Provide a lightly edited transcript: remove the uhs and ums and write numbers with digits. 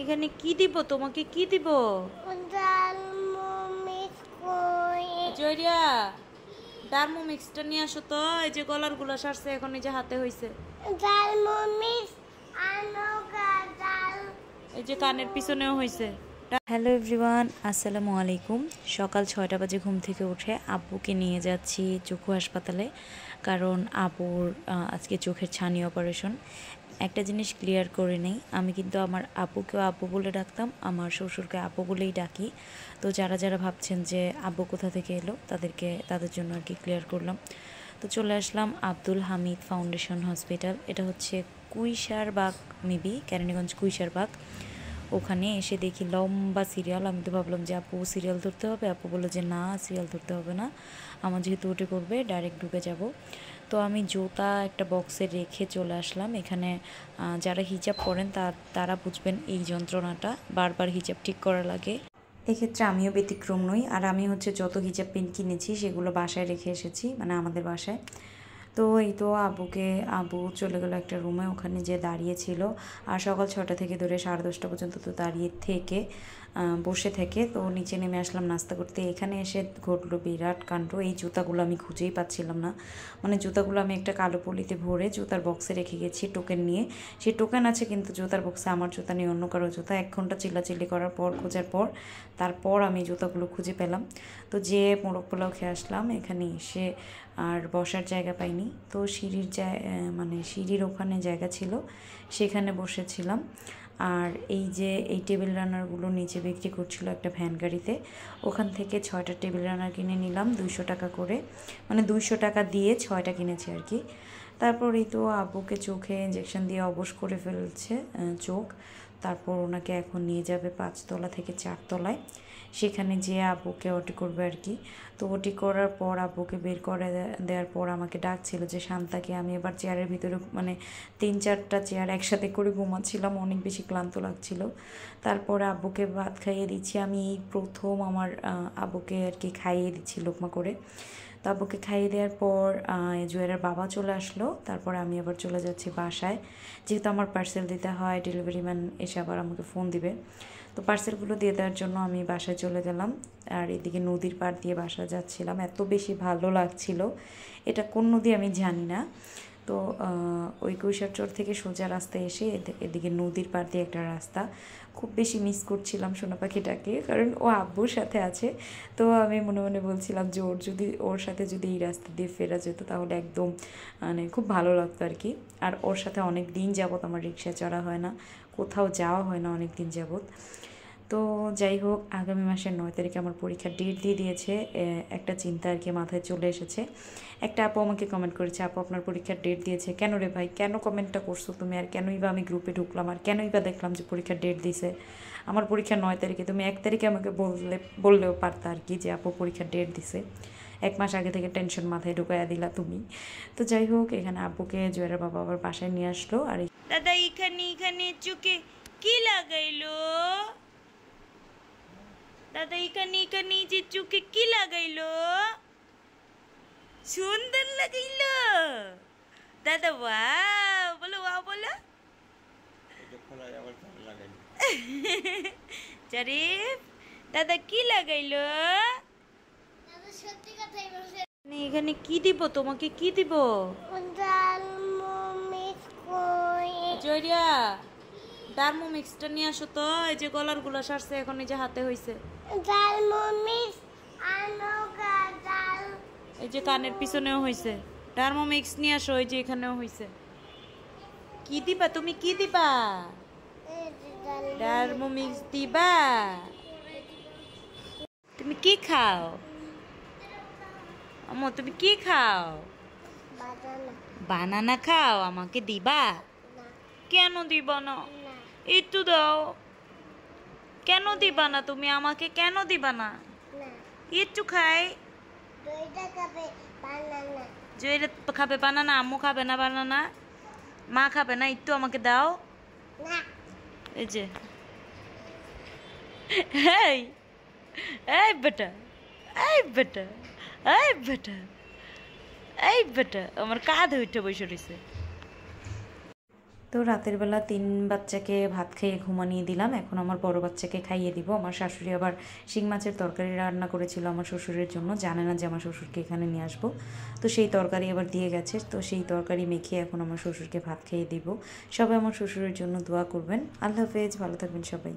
এখানে কি দিব তোমাকে, কি দিব? জয়রিয়া ডার্মোমিক্সটা নিয়ে আসো তো। এই যে গলার গুলা সারছে এখন, এই যে হাতে হইছে। এই যে কানের পিছনেও হইছে। হ্যালো এভরিওয়ান, আসসালামু আলাইকুম। সকাল 6টা বাজে ঘুম থেকে উঠে আব্বুকে নিয়ে যাচ্ছি চক্ষু হাসপাতালে, কারণ আব্বুর আজকে চোখের ছানি অপারেশন। একটা জিনিস ক্লিয়ার করে নেই, আমি কিন্তু আমার আব্বুকেও আব্বু বলে ডাকতাম, আমার শ্বশুরকে আব্বু বলেই ডাকি। তো যারা যারা ভাবছেন যে আব্বু কোথা থেকে এলো, তাদের জন্য আর কি ক্লিয়ার করলাম। তো চলে আসলাম আব্দুল হামিদ ফাউন্ডেশন হসপিটাল। এটা হচ্ছে কুইশারবাগ, মেবি কেরানীগঞ্জ কুইশারবাগ। ওখানে এসে দেখি লম্বা সিরিয়াল। আমি তো ভাবলাম যে আপু সিরিয়াল ধরতে হবে, আপু বললো যে না, সিরিয়াল ধরতে হবে না, আমার যেহেতু উঠে পড়বে ডাইরেক্ট ঢুকে যাব। তো আমি জুতা একটা বক্সে রেখে চলে আসলাম এখানে। যারা হিজাব পরেন তারা বুঝবেন এই যন্ত্রণাটা, বারবার হিজাব ঠিক করা লাগে। এক্ষেত্রে আমিও ব্যতিক্রম নই। আর আমি হচ্ছে যত হিজাব পেন কিনেছি সেগুলো বাসায় রেখে এসেছি, মানে আমাদের বাসায়। তো এই তো আব্বু চলে গেলো একটা রুমে, ওখানে যে দাঁড়িয়েছিল। আর সকাল 6টা থেকে ধরে 10:30 পর্যন্ত তো দাঁড়িয়ে থেকে বসে থেকে তো নিচে নেমে আসলাম নাস্তা করতে। এখানে এসে ঘটলো বিরাট কাণ্ড। এই জুতাগুলো আমি খুঁজেই পাচ্ছিলাম না, মানে জুতাগুলো আমি একটা কালো পলিতে ভরে জুতার বক্সে রেখে গেছি টোকেন নিয়ে। সেই টোকেন আছে কিন্তু জুতার বক্সে আমার জুতা নেই, অন্য কারো জুতা। 1 ঘন্টা চিল্লাচিল্লি করার পর, খোঁজার পর, তারপর আমি জুতাগুলো খুঁজে পেলাম। তো যে মোরগ পোলাও খেয়ে আসলাম, এখানে এসে আর বসার জায়গা পাইনি। তো সিঁড়ির ওখানে জায়গা ছিল, সেখানে বসেছিলাম। আর এই যে এই টেবিল রানারগুলো নিচে বিক্রি করছিল একটা ভ্যান গাড়িতে, ওখান থেকে 6টা টেবিল রানার কিনে নিলাম 200 টাকা করে, মানে 200 টাকা দিয়ে 6টা কিনেছি আর কি। তারপরেই তো আব্বুকে চোখে ইঞ্জেকশন দিয়ে অবশ করে ফেলছে চোখ। তারপর ওনাকে এখন নিয়ে যাবে 5 তলা থেকে 4 তলায়, সেখানে যেয়ে আব্বুকে ওটি করবে আর কি। তো ওটি করার পর আব্বুকে বের করে দেওয়ার পর আমাকে ডাকছিল যে শান্তাকে। আমি এবার চেয়ারের ভিতরে, মানে 3-4টা চেয়ার একসাথে করে ঘুমাচ্ছিলাম, অনেক বেশি ক্লান্ত লাগছিল। তারপরে আব্বুকে ভাত খাইয়ে দিচ্ছি। আমি এই প্রথম আমার আব্বুকে আর কি খাইয়ে দিচ্ছি লোকমা করে। তো আব্বুকে খাইয়ে দেওয়ার পর জুয়েলের বাবা চলে আসলো। তারপরে আমি আবার চলে যাচ্ছি বাসায়, যেহেতু আমার পার্সেল দিতে হয়, ডেলিভারি ম্যান এসে আবার আমাকে ফোন দিবে। তো পার্সেলগুলো দিয়ে দেওয়ার জন্য আমি বাসায় চলে গেলাম। আর এদিকে নদীর পাড় দিয়ে বাসা যাচ্ছিলাম, এত বেশি ভালো লাগছিল। এটা কোন নদী আমি জানি না। তো ওই কৈশারচর থেকে সোজা রাস্তায় এসে এদিকে নদীর পাড় দিয়ে একটা রাস্তা। খুব বেশি মিস করছিলাম সোনা পাখিটাকে, কারণ ও আব্বুর সাথে আছে। তো আমি মনে মনে বলছিলাম যে ওর সাথে যদি এই রাস্তা দিয়ে ফেরা যেত তাহলে একদম মানে খুব ভালো লাগতো আর কি। আর ওর সাথে অনেক দিন যাবত আমার রিক্সা চড়া হয় না, কোথাও যাওয়া হয় না অনেক দিন যাবত। তো যাই হোক, আগামী মাসের 9 তারিখে আমার পরীক্ষার ডেট দিয়ে দিয়েছে। একটা চিন্তা আর কি মাথায় চলে এসেছে। একটা আপু আমাকে কমেন্ট করেছে, আপু আপনার পরীক্ষার ডেট দিয়েছে কেন রে ভাই, কেন কমেন্টটা করছো তুমি, আর কেনই বা আমি গ্রুপে ঢুকলাম, আর কেনই বা দেখলাম যে পরীক্ষার ডেট দিছে। আমার পরীক্ষা 9 তারিখে, তুমি 1 তারিখে আমাকে বললেও পারতা আর কি যে আপু পরীক্ষার ডেট দিছে। 1 মাস আগে থেকে টেনশন মাথায় ঢুকাইয়া দিলা তুমি। তো যাই হোক, এখানে আব্বুকে জয়ের বাবা আবার বাসায় নিয়ে আসলো। আর দাদা এখানে চোখে কি লাগাইলো? দাদা এখানে যে চোখে কি লাগাইলো? সুন্দর লাগাইলো দাদা। ওয়াও বলো, ওয়াও বলো। জারিফ দাদা কি লাগাইলো? এখানে কি দিব তোমাকে, কি দিব? জয়রিয়া ডার্মোমিক্সটা নিয়ে আসো তো। এই যে গলার গুলা সারছে এখন, এই যে হাতে হইছে। এই যে কানের পিছনেও হইছে। ডার্মোমিক্স নিয়ে আসো, এই যে এখানেও হইছে। কি দিবা তুমি, কি দিবা? ডার্মোমিক্স দিবা? তুমি কি খাও আম্মু, তুমি কি খাও? বানানা খাও, আমাকে দিবা? কেন দিবা না? একটু দাও। কেন দিবা না তুমি আমাকে, কেন দিবা না? একটু খাই। জয়রা খাবে বানানা, আম্মু খাবে না বানানা, মা খাবে না, একটু আমাকে দাও। এই যে এই এই বেটা, এই বেটা, এই বেটা, এই বেটা আমার কাঁধে উঠে বসে রয়েছে। তো রাতের বেলা 3 বাচ্চাকে ভাত খাইয়ে ঘুমানিয়ে দিলাম। এখন আমার বড় বাচ্চাকে খাইয়ে দিব। আমার শাশুড়ি আবার শিং মাছের তরকারি রান্না করেছিল আমার শ্বশুরের জন্য, জানে না যে আমার শ্বশুরকে এখানে নিয়ে আসবো। তো সেই তরকারি আবার দিয়ে গেছে, তো সেই তরকারি মেখে এখন আমার শ্বশুরকে ভাত খাইয়ে দিব। সবাই আমার শ্বশুরের জন্য দোয়া করবেন। আল্লাহ হাফেজ, ভালো থাকবেন সবাই।